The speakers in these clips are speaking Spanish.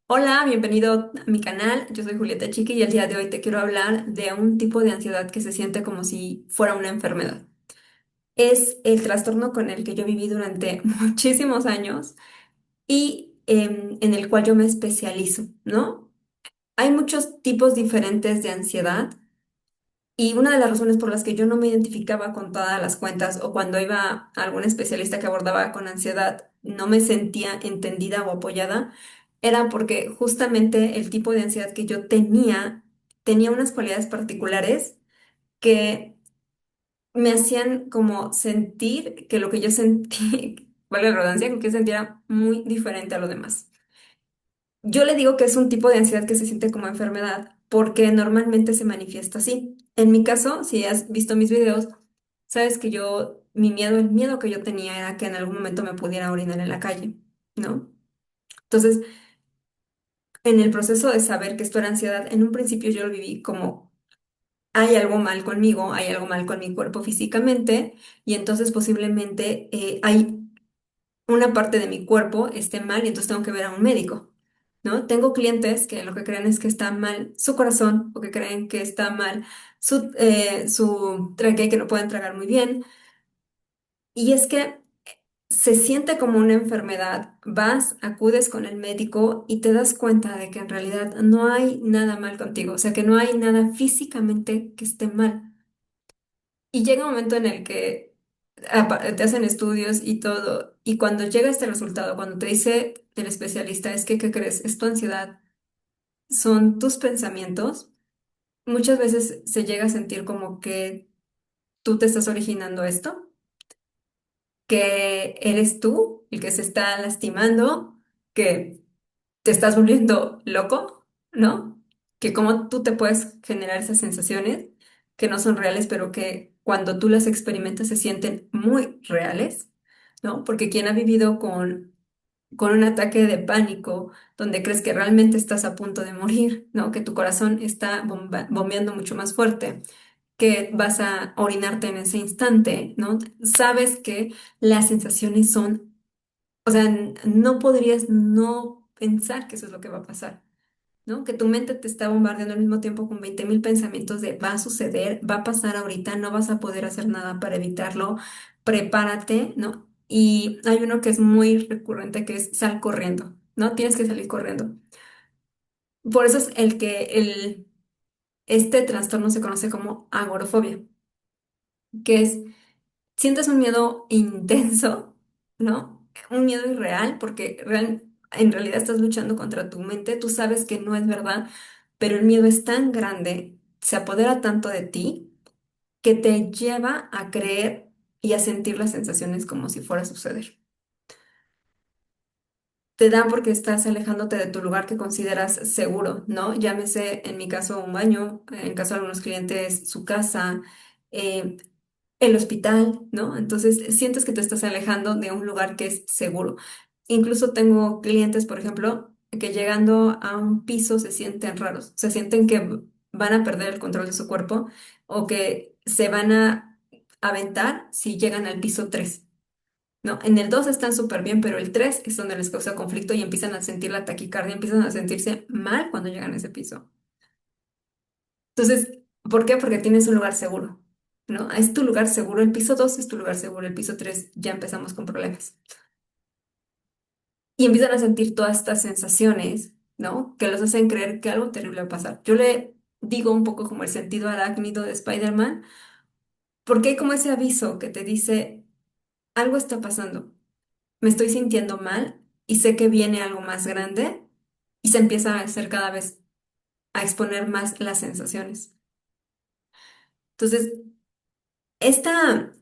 Hola, bienvenido a mi canal. Yo soy Julieta Chiqui y el día de hoy te quiero hablar de un tipo de ansiedad que se siente como si fuera una enfermedad. Es el trastorno con el que yo viví durante muchísimos años y en el cual yo me especializo, ¿no? Hay muchos tipos diferentes de ansiedad y una de las razones por las que yo no me identificaba con todas las cuentas o cuando iba a algún especialista que abordaba con ansiedad, no me sentía entendida o apoyada, era porque justamente el tipo de ansiedad que yo tenía unas cualidades particulares que me hacían como sentir que lo que yo sentí, vale la redundancia, que yo sentía muy diferente a lo demás. Yo le digo que es un tipo de ansiedad que se siente como enfermedad porque normalmente se manifiesta así. En mi caso, si has visto mis videos, sabes que el miedo que yo tenía era que en algún momento me pudiera orinar en la calle, ¿no? Entonces, en el proceso de saber que esto era ansiedad, en un principio yo lo viví como hay algo mal conmigo, hay algo mal con mi cuerpo físicamente, y entonces posiblemente hay una parte de mi cuerpo esté mal y entonces tengo que ver a un médico, ¿no? Tengo clientes que lo que creen es que está mal su corazón o que creen que está mal su tráquea y que no pueden tragar muy bien. Y es que se siente como una enfermedad, vas, acudes con el médico y te das cuenta de que en realidad no hay nada mal contigo, o sea, que no hay nada físicamente que esté mal. Y llega un momento en el que te hacen estudios y todo, y cuando llega este resultado, cuando te dice el especialista, es que, ¿qué crees? Es tu ansiedad, son tus pensamientos, muchas veces se llega a sentir como que tú te estás originando esto, que eres tú el que se está lastimando, que te estás volviendo loco, ¿no? Que cómo tú te puedes generar esas sensaciones que no son reales, pero que cuando tú las experimentas se sienten muy reales, ¿no? Porque quien ha vivido con un ataque de pánico, donde crees que realmente estás a punto de morir, ¿no? Que tu corazón está bombeando mucho más fuerte, que vas a orinarte en ese instante, ¿no? Sabes que las sensaciones son, o sea, no podrías no pensar que eso es lo que va a pasar, ¿no? Que tu mente te está bombardeando al mismo tiempo con 20.000 pensamientos de va a suceder, va a pasar ahorita, no vas a poder hacer nada para evitarlo, prepárate, ¿no? Y hay uno que es muy recurrente que es sal corriendo, ¿no? Tienes que salir corriendo. Por eso es este trastorno se conoce como agorafobia, que es, sientes un miedo intenso, ¿no? Un miedo irreal porque en realidad estás luchando contra tu mente, tú sabes que no es verdad, pero el miedo es tan grande, se apodera tanto de ti, que te lleva a creer y a sentir las sensaciones como si fuera a suceder. Te dan porque estás alejándote de tu lugar que consideras seguro, ¿no? Llámese en mi caso un baño, en caso de algunos clientes su casa, eh, el hospital, ¿no? Entonces sientes que te estás alejando de un lugar que es seguro. Incluso tengo clientes, por ejemplo, que llegando a un piso se sienten raros, se sienten que van a perder el control de su cuerpo o que se van a aventar si llegan al piso 3, ¿no? En el 2 están súper bien, pero el 3 es donde les causa conflicto y empiezan a sentir la taquicardia, empiezan a sentirse mal cuando llegan a ese piso. Entonces, ¿por qué? Porque tienes un lugar seguro, ¿no? Es tu lugar seguro, el piso 2 es tu lugar seguro, el piso 3 ya empezamos con problemas. Y empiezan a sentir todas estas sensaciones, ¿no? Que los hacen creer que algo terrible va a pasar. Yo le digo un poco como el sentido arácnido de Spider-Man, porque hay como ese aviso que te dice, algo está pasando, me estoy sintiendo mal y sé que viene algo más grande y se empieza a hacer cada vez a exponer más las sensaciones. Entonces, esta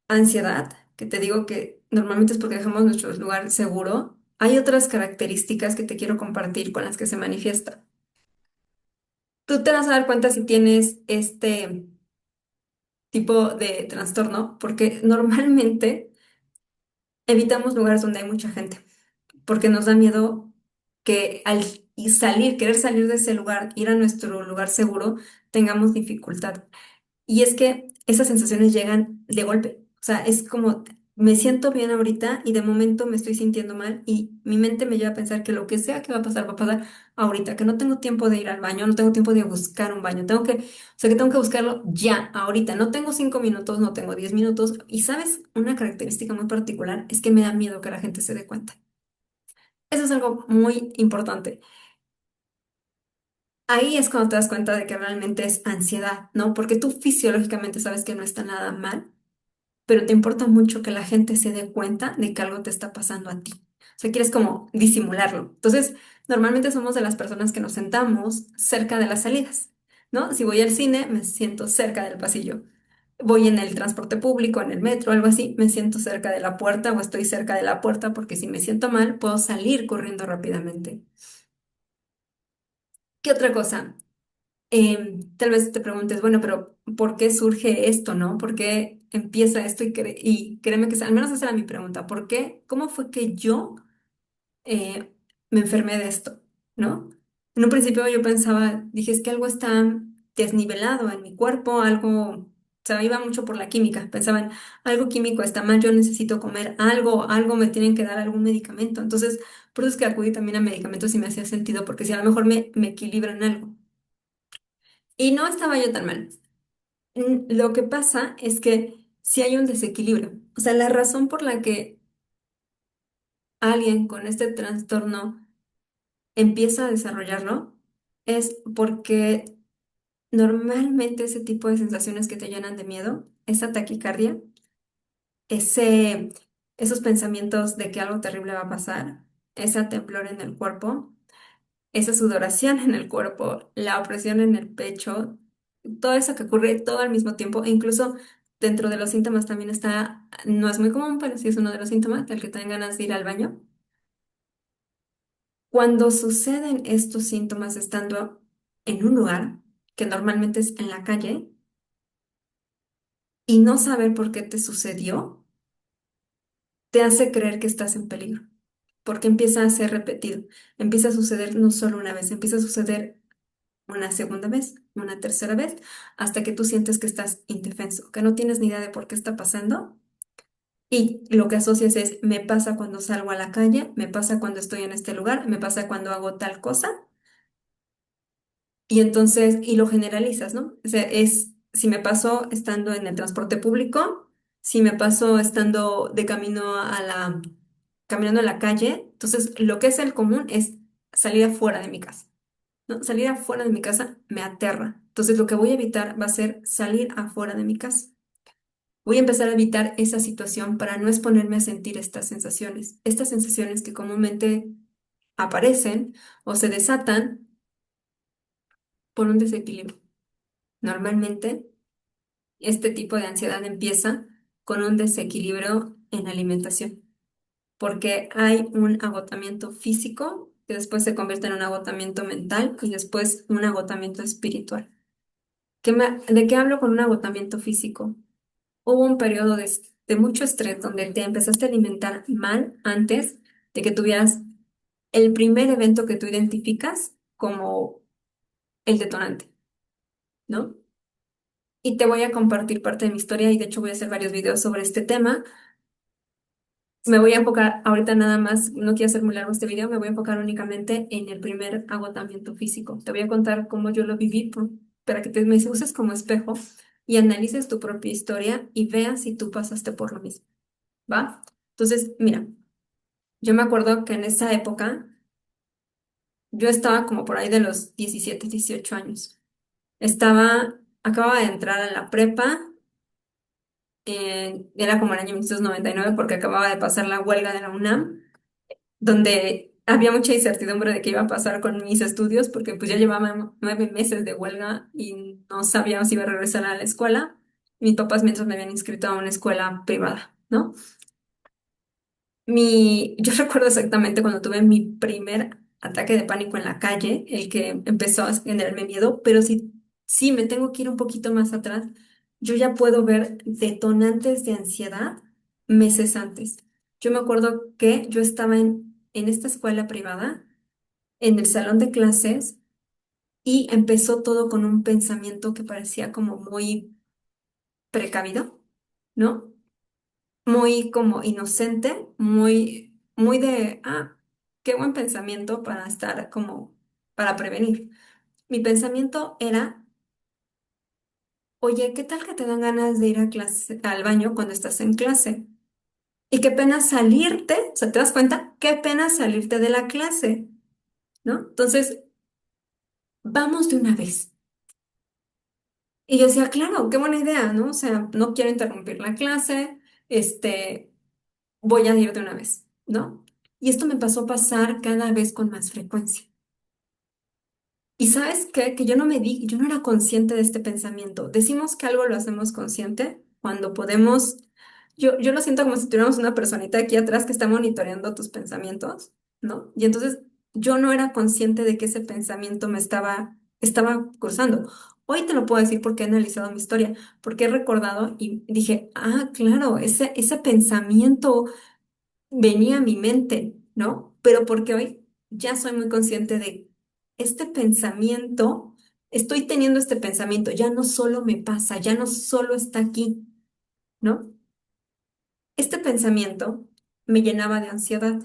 ansiedad, que te digo que normalmente es porque dejamos nuestro lugar seguro, hay otras características que te quiero compartir con las que se manifiesta. Tú te vas a dar cuenta si tienes este tipo de trastorno, porque normalmente evitamos lugares donde hay mucha gente, porque nos da miedo que al querer salir de ese lugar, ir a nuestro lugar seguro, tengamos dificultad. Y es que esas sensaciones llegan de golpe. O sea, es como me siento bien ahorita y de momento me estoy sintiendo mal y mi mente me lleva a pensar que lo que sea que va a pasar ahorita, que no tengo tiempo de ir al baño, no tengo tiempo de buscar un baño, tengo que, o sea, que tengo que buscarlo ya, ahorita, no tengo 5 minutos, no tengo 10 minutos y sabes, una característica muy particular es que me da miedo que la gente se dé cuenta. Eso es algo muy importante. Ahí es cuando te das cuenta de que realmente es ansiedad, ¿no? Porque tú fisiológicamente sabes que no está nada mal, pero te importa mucho que la gente se dé cuenta de que algo te está pasando a ti. O sea, quieres como disimularlo. Entonces, normalmente somos de las personas que nos sentamos cerca de las salidas, ¿no? Si voy al cine, me siento cerca del pasillo. Voy en el transporte público, en el metro, algo así, me siento cerca de la puerta o estoy cerca de la puerta porque si me siento mal, puedo salir corriendo rápidamente. ¿Qué otra cosa? Tal vez te preguntes, bueno, pero ¿por qué surge esto, no? ¿Por qué empieza esto? Y créeme que al menos esa era mi pregunta. ¿Por qué? ¿Cómo fue que yo eh, me enfermé de esto, no? En un principio yo pensaba, dije, es que algo está desnivelado en mi cuerpo, algo, o sea, iba mucho por la química. Pensaba en algo químico está mal, yo necesito comer algo, algo me tienen que dar algún medicamento. Entonces, por eso es que acudí también a medicamentos y me hacía sentido, porque si a lo mejor me equilibran algo. Y no estaba yo tan mal. Lo que pasa es que si hay un desequilibrio, o sea, la razón por la que alguien con este trastorno empieza a desarrollarlo es porque normalmente ese tipo de sensaciones que te llenan de miedo, esa taquicardia, ese, esos pensamientos de que algo terrible va a pasar, ese temblor en el cuerpo, esa sudoración en el cuerpo, la opresión en el pecho, todo eso que ocurre todo al mismo tiempo, e incluso dentro de los síntomas también está, no es muy común, pero sí es uno de los síntomas, el que tengan ganas de ir al baño. Cuando suceden estos síntomas estando en un lugar, que normalmente es en la calle, y no saber por qué te sucedió, te hace creer que estás en peligro, porque empieza a ser repetido, empieza a suceder no solo una vez, empieza a suceder una segunda vez, una tercera vez, hasta que tú sientes que estás indefenso, que no tienes ni idea de por qué está pasando. Y lo que asocias es, me pasa cuando salgo a la calle, me pasa cuando estoy en este lugar, me pasa cuando hago tal cosa. Y entonces, y lo generalizas, ¿no? O sea, es, si me pasó estando en el transporte público, si me pasó estando de camino caminando a la calle, entonces lo que es el común es salir afuera de mi casa. ¿No? Salir afuera de mi casa me aterra. Entonces lo que voy a evitar va a ser salir afuera de mi casa. Voy a empezar a evitar esa situación para no exponerme a sentir estas sensaciones que comúnmente aparecen o se desatan por un desequilibrio. Normalmente este tipo de ansiedad empieza con un desequilibrio en la alimentación, porque hay un agotamiento físico que después se convierte en un agotamiento mental y después un agotamiento espiritual. ¿De qué hablo con un agotamiento físico? Hubo un periodo de mucho estrés donde te empezaste a alimentar mal antes de que tuvieras el primer evento que tú identificas como el detonante, ¿no? Y te voy a compartir parte de mi historia y de hecho voy a hacer varios videos sobre este tema. Me voy a enfocar ahorita nada más, no quiero hacer muy largo este video, me voy a enfocar únicamente en el primer agotamiento físico. Te voy a contar cómo yo lo viví para que me uses como espejo y analices tu propia historia y veas si tú pasaste por lo mismo, ¿va? Entonces, mira, yo me acuerdo que en esa época yo estaba como por ahí de los 17 18 años. Acababa de entrar a la prepa, era como el año 1999 porque acababa de pasar la huelga de la UNAM, donde había mucha incertidumbre de qué iba a pasar con mis estudios, porque pues ya llevaba 9 meses de huelga y no sabía si iba a regresar a la escuela. Mis papás mientras me habían inscrito a una escuela privada, ¿no? Yo recuerdo exactamente cuando tuve mi primer ataque de pánico en la calle, el que empezó a generarme miedo, pero si me tengo que ir un poquito más atrás, yo ya puedo ver detonantes de ansiedad meses antes. Yo me acuerdo que yo estaba en esta escuela privada, en el salón de clases, y empezó todo con un pensamiento que parecía como muy precavido, ¿no? muy como inocente, muy de, qué buen pensamiento para estar como, para prevenir. Mi pensamiento era, oye, ¿qué tal que te dan ganas de ir a clase, al baño cuando estás en clase? Y qué pena salirte, o sea, ¿te das cuenta? Qué pena salirte de la clase, ¿no? Entonces, vamos de una vez. Y yo decía, claro, qué buena idea, ¿no? O sea, no quiero interrumpir la clase, este, voy a ir de una vez, ¿no? Y esto me pasó a pasar cada vez con más frecuencia. Y sabes qué, que yo no era consciente de este pensamiento. Decimos que algo lo hacemos consciente cuando podemos, yo lo siento como si tuviéramos una personita aquí atrás que está monitoreando tus pensamientos, ¿no? Y entonces yo no era consciente de que ese pensamiento estaba cruzando. Hoy te lo puedo decir porque he analizado mi historia, porque he recordado y dije, claro, ese pensamiento venía a mi mente, ¿no? Pero porque hoy ya soy muy consciente de este pensamiento, estoy teniendo este pensamiento, ya no solo me pasa, ya no solo está aquí, ¿no? Este pensamiento me llenaba de ansiedad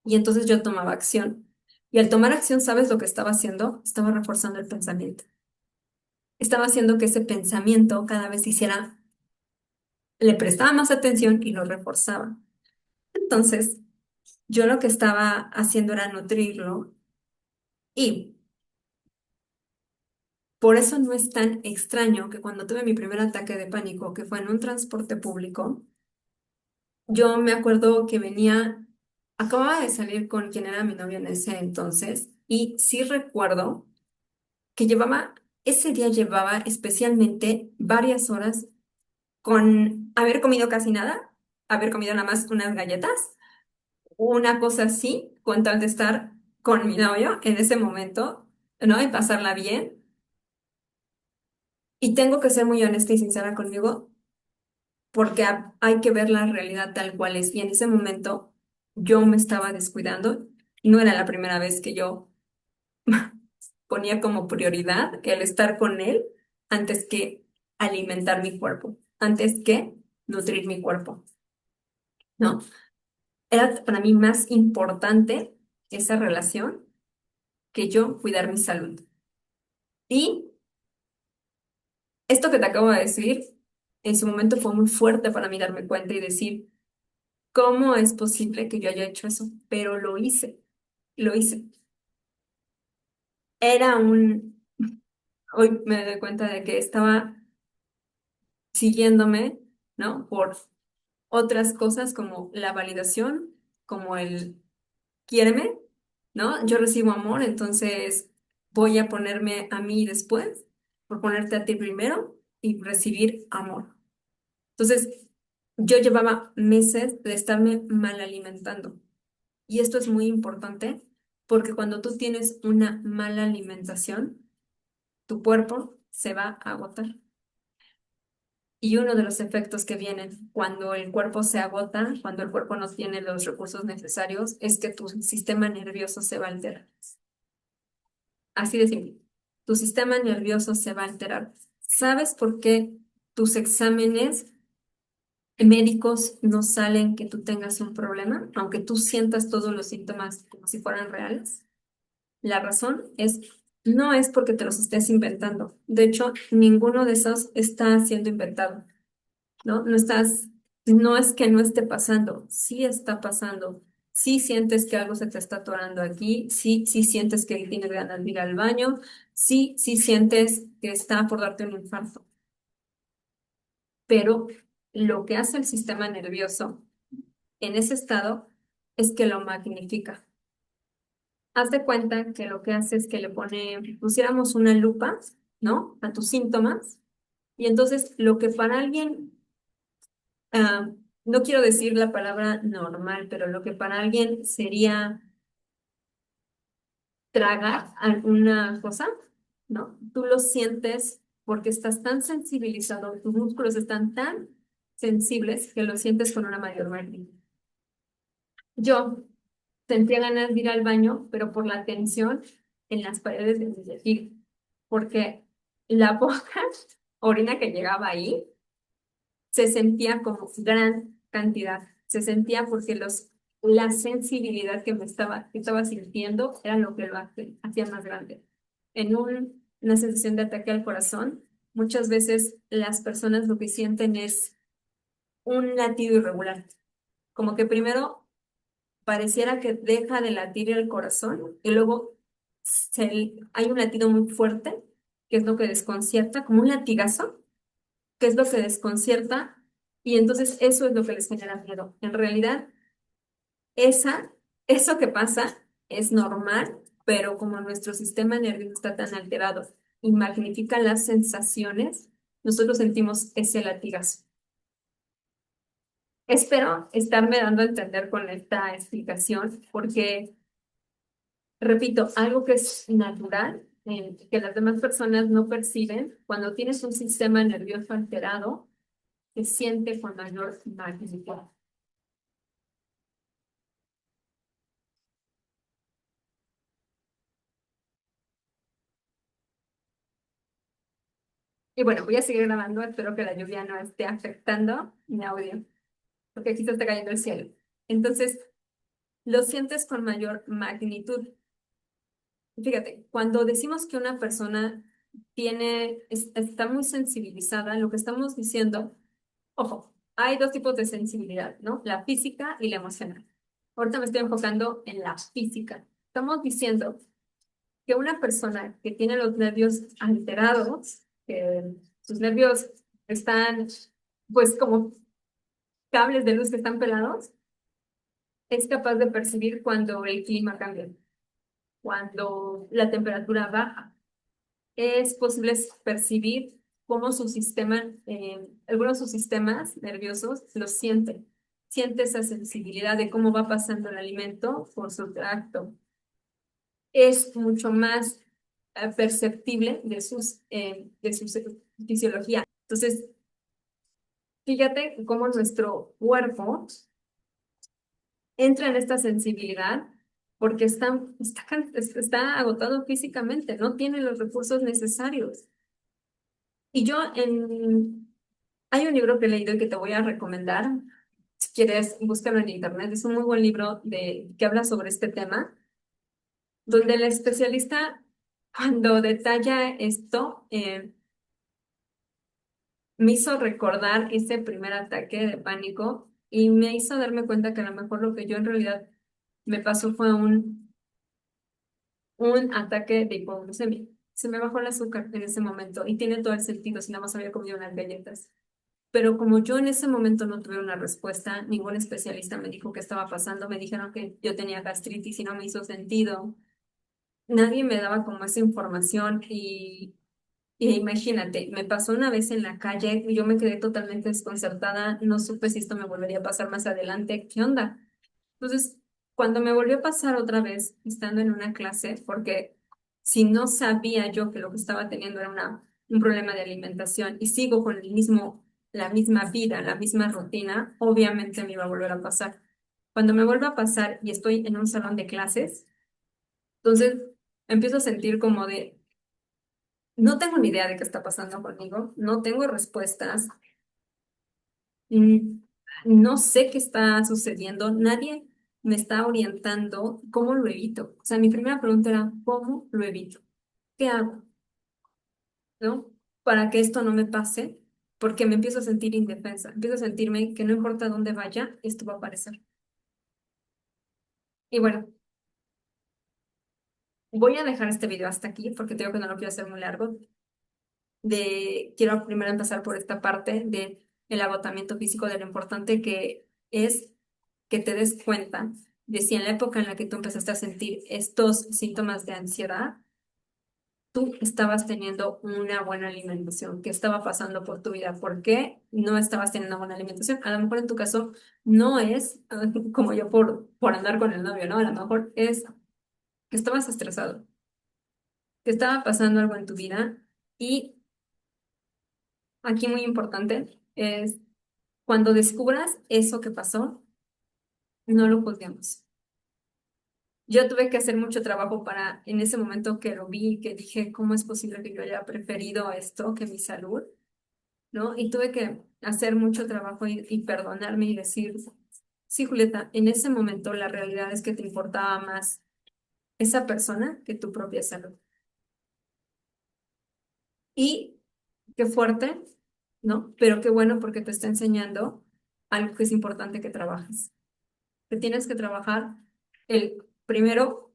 y entonces yo tomaba acción. Y al tomar acción, ¿sabes lo que estaba haciendo? Estaba reforzando el pensamiento. Estaba haciendo que ese pensamiento cada vez hiciera, le prestaba más atención y lo reforzaba. Entonces, yo lo que estaba haciendo era nutrirlo. Y por eso no es tan extraño que cuando tuve mi primer ataque de pánico, que fue en un transporte público, yo me acuerdo que acababa de salir con quien era mi novio en ese entonces, y sí recuerdo que ese día llevaba especialmente varias horas con haber comido casi nada, haber comido nada más unas galletas, una cosa así, con tal de estar con mi novio en ese momento, ¿no? Y pasarla bien. Y tengo que ser muy honesta y sincera conmigo porque hay que ver la realidad tal cual es. Y en ese momento yo me estaba descuidando. No era la primera vez que yo ponía como prioridad el estar con él antes que alimentar mi cuerpo, antes que nutrir mi cuerpo, ¿no? Era para mí más importante esa relación que yo cuidar mi salud. Y esto que te acabo de decir, en su momento fue muy fuerte para mí darme cuenta y decir, ¿cómo es posible que yo haya hecho eso? Pero lo hice. Era un, hoy me doy cuenta de que estaba siguiéndome, ¿no? Por otras cosas como la validación, como el quiéreme, ¿no? Yo recibo amor, entonces voy a ponerme a mí después, por ponerte a ti primero y recibir amor. Entonces, yo llevaba meses de estarme mal alimentando. Y esto es muy importante porque cuando tú tienes una mala alimentación, tu cuerpo se va a agotar. Y uno de los efectos que vienen cuando el cuerpo se agota, cuando el cuerpo no tiene los recursos necesarios, es que tu sistema nervioso se va a alterar. Así de simple. Tu sistema nervioso se va a alterar. ¿Sabes por qué tus exámenes médicos no salen que tú tengas un problema, aunque tú sientas todos los síntomas como si fueran reales? La razón no es porque te los estés inventando. De hecho, ninguno de esos está siendo inventado, ¿no? No es que no esté pasando, sí está pasando. Sí sientes que algo se te está atorando aquí, sí sientes que tienes ganas de ir al baño, sí sientes que está por darte un infarto. Pero lo que hace el sistema nervioso en ese estado es que lo magnifica. Haz de cuenta que lo que hace es que pusiéramos una lupa, ¿no? A tus síntomas. Y entonces lo que para alguien, ah, no quiero decir la palabra normal, pero lo que para alguien sería tragar alguna cosa, ¿no? Tú lo sientes porque estás tan sensibilizado, tus músculos están tan sensibles que lo sientes con una mayor magnitud. Yo sentía ganas de ir al baño, pero por la tensión en las paredes de mi vejiga, porque la poca orina que llegaba ahí se sentía como gran cantidad. Se sentía porque la sensibilidad que estaba sintiendo era lo que lo hacía más grande. Una sensación de ataque al corazón, muchas veces las personas lo que sienten es un latido irregular. Como que primero pareciera que deja de latir el corazón y luego hay un latido muy fuerte, que es lo que desconcierta, como un latigazo, que es lo que desconcierta, y entonces eso es lo que les genera miedo. En realidad, esa, eso que pasa es normal, pero como nuestro sistema nervioso está tan alterado y magnifica las sensaciones, nosotros sentimos ese latigazo. Espero estarme dando a entender con esta explicación, porque, repito, algo que es natural, que las demás personas no perciben, cuando tienes un sistema nervioso alterado, se siente con mayor magnitud. Y bueno, voy a seguir grabando, espero que la lluvia no esté afectando mi audio, porque aquí se está cayendo el cielo. Entonces, lo sientes con mayor magnitud. Fíjate, cuando decimos que una persona está muy sensibilizada, lo que estamos diciendo, ojo, hay dos tipos de sensibilidad, ¿no? La física y la emocional. Ahorita me estoy enfocando en la física. Estamos diciendo que una persona que tiene los nervios alterados, que sus nervios están, pues, como cables de luz que están pelados, es capaz de percibir cuando el clima cambia, cuando la temperatura baja. Es posible percibir cómo algunos de sus sistemas nerviosos los sienten. Siente esa sensibilidad de cómo va pasando el alimento por su tracto. Es mucho más perceptible de su fisiología. Entonces, fíjate cómo nuestro cuerpo entra en esta sensibilidad porque está agotado físicamente, no tiene los recursos necesarios. Y hay un libro que he leído y que te voy a recomendar. Si quieres, búscalo en internet. Es un muy buen libro que habla sobre este tema, donde el especialista, cuando detalla esto, me hizo recordar ese primer ataque de pánico y me hizo darme cuenta que a lo mejor lo que yo en realidad me pasó fue un ataque de hipoglucemia. Se me bajó el azúcar en ese momento y tiene todo el sentido si nada más había comido unas galletas. Pero como yo en ese momento no tuve una respuesta, ningún especialista me dijo qué estaba pasando, me dijeron que yo tenía gastritis y no me hizo sentido. Nadie me daba como esa información y imagínate, me pasó una vez en la calle y yo me quedé totalmente desconcertada, no supe si esto me volvería a pasar más adelante, ¿qué onda? Entonces, cuando me volvió a pasar otra vez, estando en una clase, porque si no sabía yo que lo que estaba teniendo era un problema de alimentación y sigo con la misma vida, la misma rutina, obviamente me iba a volver a pasar. Cuando me vuelve a pasar y estoy en un salón de clases, entonces empiezo a sentir como de, no tengo ni idea de qué está pasando conmigo, no tengo respuestas, mm, no sé qué está sucediendo, nadie me está orientando cómo lo evito. O sea, mi primera pregunta era, ¿cómo lo evito? ¿Qué hago? ¿No? Para que esto no me pase, porque me empiezo a sentir indefensa, empiezo a sentirme que no importa dónde vaya, esto va a aparecer. Y bueno, voy a dejar este video hasta aquí porque tengo que no lo quiero hacer muy largo. Quiero primero empezar por esta parte de el agotamiento físico, de lo importante que es que te des cuenta de si en la época en la que tú empezaste a sentir estos síntomas de ansiedad, tú estabas teniendo una buena alimentación, qué estaba pasando por tu vida, por qué no estabas teniendo una buena alimentación. A lo mejor en tu caso no es como yo por andar con el novio, ¿no? A lo mejor es que estabas estresado, que estaba pasando algo en tu vida y aquí muy importante es cuando descubras eso que pasó, no lo juzguemos. Yo tuve que hacer mucho trabajo para, en ese momento que lo vi, que dije, ¿cómo es posible que yo haya preferido esto que mi salud? ¿No? Y tuve que hacer mucho trabajo y perdonarme y decir, sí, Julieta, en ese momento la realidad es que te importaba más esa persona que tu propia salud. Y qué fuerte, ¿no? Pero qué bueno porque te está enseñando algo que es importante que trabajes. Que tienes que trabajar el primero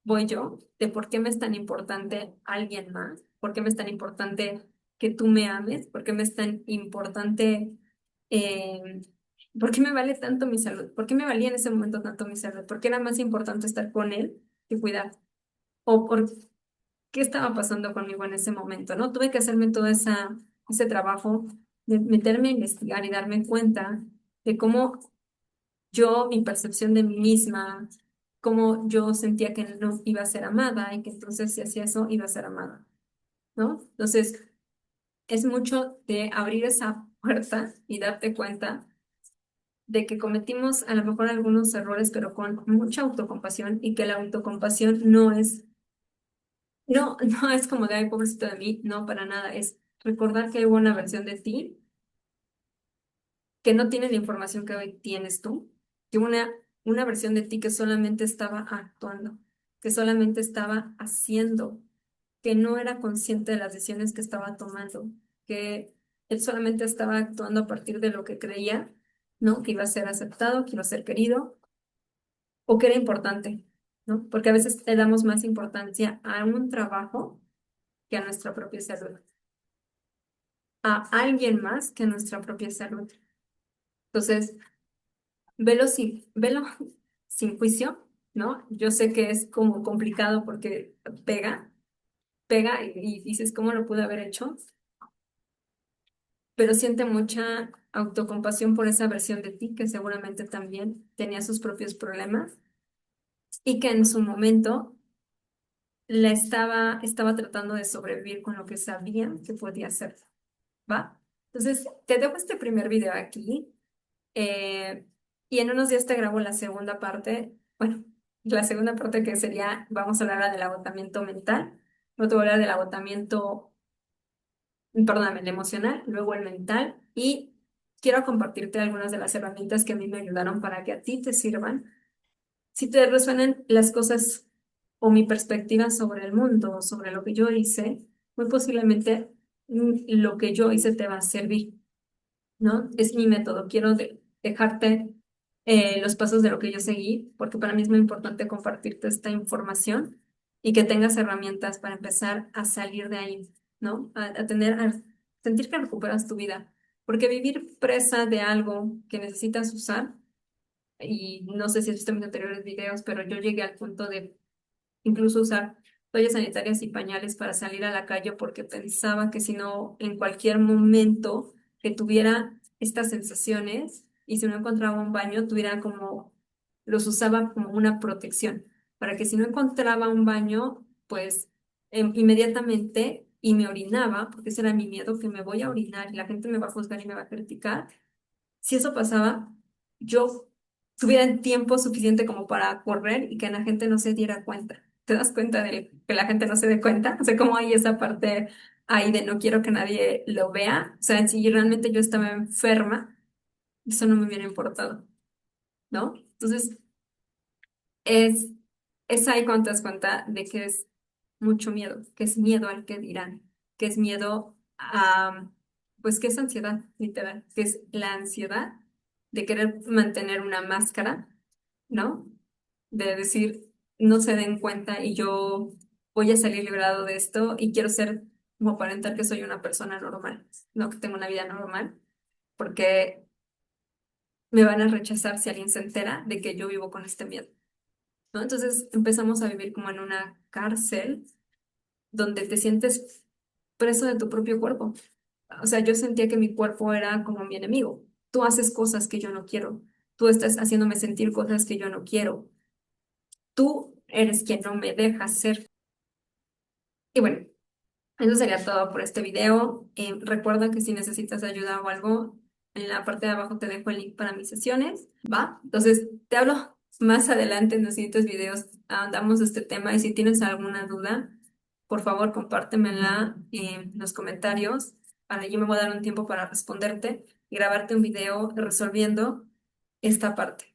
voy yo, de por qué me es tan importante alguien más, por qué me es tan importante que tú me ames, por qué me es tan importante, eh, por qué me vale tanto mi salud, por qué me valía en ese momento tanto mi salud, por qué era más importante estar con él que cuidar, o por qué estaba pasando conmigo en ese momento, ¿no? Tuve que hacerme todo ese trabajo de meterme a investigar y darme cuenta de cómo yo, mi percepción de mí misma, cómo yo sentía que no iba a ser amada y que entonces si hacía eso iba a ser amada, ¿no? Entonces, es mucho de abrir esa puerta y darte cuenta de que cometimos a lo mejor algunos errores, pero con mucha autocompasión y que la autocompasión no es como de, ay, pobrecito de mí, no, para nada, es recordar que hubo una versión de ti que no tiene la información que hoy tienes tú, que una versión de ti que solamente estaba actuando, que solamente estaba haciendo, que no era consciente de las decisiones que estaba tomando, que él solamente estaba actuando a partir de lo que creía, ¿no? Que iba a ser aceptado, que iba a ser querido o que era importante, ¿no? Porque a veces le damos más importancia a un trabajo que a nuestra propia salud, a alguien más que a nuestra propia salud. Entonces, velo sin juicio, ¿no? Yo sé que es como complicado porque pega y dices, ¿cómo lo pude haber hecho? Pero siente mucha autocompasión por esa versión de ti que seguramente también tenía sus propios problemas y que en su momento estaba tratando de sobrevivir con lo que sabía que podía hacer, ¿va? Entonces, te dejo este primer video aquí. Eh, y en unos días te grabo la segunda parte. Bueno, la segunda parte que sería, vamos a hablar del agotamiento mental. No te voy a hablar del agotamiento, perdóname, el emocional, luego el mental. Y quiero compartirte algunas de las herramientas que a mí me ayudaron para que a ti te sirvan. Si te resuenan las cosas o mi perspectiva sobre el mundo, sobre lo que yo hice, muy posiblemente lo que yo hice te va a servir. ¿No? Es mi método. Quiero dejarte los pasos de lo que yo seguí, porque para mí es muy importante compartirte esta información y que tengas herramientas para empezar a salir de ahí, ¿no? A sentir que recuperas tu vida. Porque vivir presa de algo que necesitas usar, y no sé si has visto mis anteriores videos, pero yo llegué al punto de incluso usar toallas sanitarias y pañales para salir a la calle porque pensaba que si no, en cualquier momento que tuviera estas sensaciones y si no encontraba un baño, tuviera como, los usaba como una protección, para que si no encontraba un baño, pues inmediatamente y me orinaba, porque ese era mi miedo, que me voy a orinar y la gente me va a juzgar y me va a criticar. Si eso pasaba, yo tuviera el tiempo suficiente como para correr y que la gente no se diera cuenta. ¿Te das cuenta de que la gente no se dé cuenta? O sea, cómo hay esa parte ahí de no quiero que nadie lo vea. O sea, si realmente yo estaba enferma, eso no me hubiera importado, ¿no? Entonces, es, es ahí cuando te das cuenta de que es mucho miedo, que es miedo al que dirán, que es miedo a, pues que es ansiedad, literal, que es la ansiedad de querer mantener una máscara, ¿no? De decir, no se den cuenta y yo voy a salir librado de esto y quiero ser como aparentar que soy una persona normal, no que tengo una vida normal, porque me van a rechazar si alguien se entera de que yo vivo con este miedo. ¿No? Entonces empezamos a vivir como en una cárcel donde te sientes preso de tu propio cuerpo. O sea, yo sentía que mi cuerpo era como mi enemigo. Tú haces cosas que yo no quiero. Tú estás haciéndome sentir cosas que yo no quiero. Tú eres quien no me deja ser. Y bueno, eso sería todo por este video. Recuerda que si necesitas ayuda o algo, en la parte de abajo te dejo el link para mis sesiones, ¿va? Entonces, te hablo más adelante en los siguientes videos, damos este tema y si tienes alguna duda, por favor, compártemela en los comentarios vale, yo me voy a dar un tiempo para responderte y grabarte un video resolviendo esta parte.